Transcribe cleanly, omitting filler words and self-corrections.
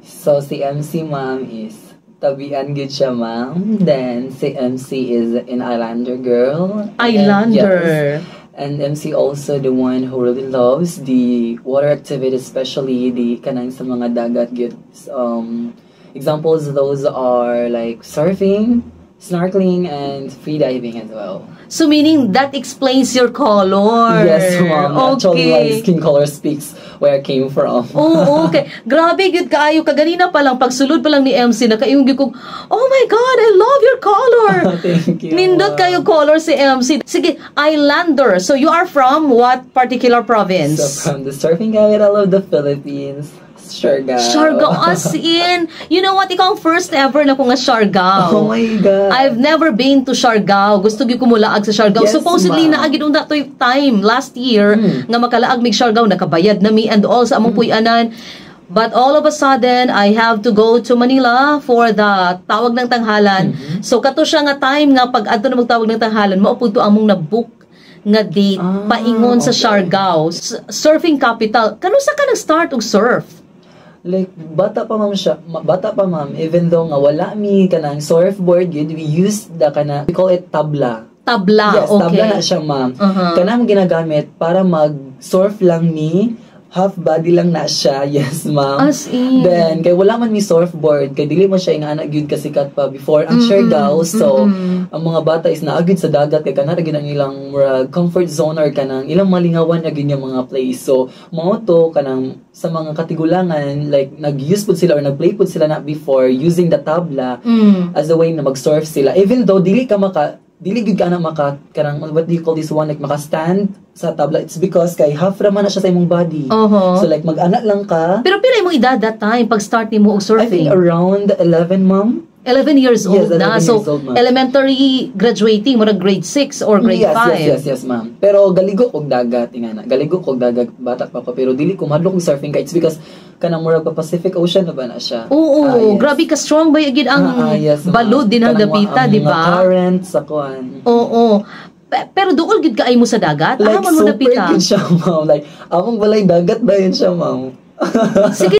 So, si MC, ma'am, is tabian good siya, ma'am. Then, si MC is an Islander girl. Islander. And MC also the one who really loves the water activity, especially the kanang sa mga dagat gets. Examples of those are like surfing, snorkeling, and free diving as well. So meaning that explains your color. Yes, ma'am. Actually, my skin color speaks where I came from. Oh, okay. Grabe, good kaayo. Kaganina pa lang, pagsulod pa lang ni MC, nakaiyong ko, oh my God, I love your color. Thank you. Nindot kayo color si MC. Sige, Islander. So you are from what particular province? So from the surfing capital of the Philippines, Siargao. Siargao, as in, you know what, ikaw ang first ever na ko nga Siargao. Oh my God. I've never been to Siargao. Gusto gyud ko mulaag sa Siargao. Yes, Supposedly, ma'am. naagid on that time, last year, nga makalaag mig Siargao, nakabayad na mi, and all sa among puyanan. But all of a sudden, I have to go to Manila for the tawag ng tanghalan. So, kato siya nga time nga, pag ato na magtawag ng tanghalan, maupod to among na-book nga date, paingon sa Siargao. Surfing capital. Kano sa ka nag-start og surf? Like, bata pa ma'am siya, bata pa ma'am, even though nga wala mi kanang surfboard yun, we use the we call it tabla. Tabla, Yes, okay. tabla na siya ma'am. Kanang ginagamit para mag-surf lang mi, half body lang na siya, yes ma'am. As in. Then, kay wala man mi surfboard, kay dili mo siya nga anak gyud kasikat pa before ang Siargao, so ang mga bata is naagid sa dagat kay kanara gyud ang ilang comfort zone or kanang ilang malingawan na gyud yung mga place. So, mao to kanang sa mga katigulangan, like nag-use pud sila or nag-play pud sila na before using the tabla as a way na mag-surf sila. Even though dili gud ka na karang what do you call this one, like maka-stand sa tabla, it's because kay half raman na siya sa imong body. So like mag-anak lang ka. Pero pila imong edad that time pag start nimo og I think surfing? around 11, ma'am. 11 years old Yes, 11 na. So years old, ma'am. elementary graduating mo na grade 6 or grade 5. Yes, ma'am. Pero galigo kog dagat, ingana. Galigo kog dagat bata pa ko, pero dili ko madlo kog surfing ka. It's because kanang murag pa Pacific Ocean na ba na siya. Oo, Yes. grabe ka strong ba agid ang Yes, ma'am. balod din ang Kanang dapita, ang di mga ba? currents sa kuan. Oo. Pero dool gid kaay mo sa dagat? Like Man mo super dapita. good siya, ma'am. Like among balay dagat ba yun siya, ma'am. Sige.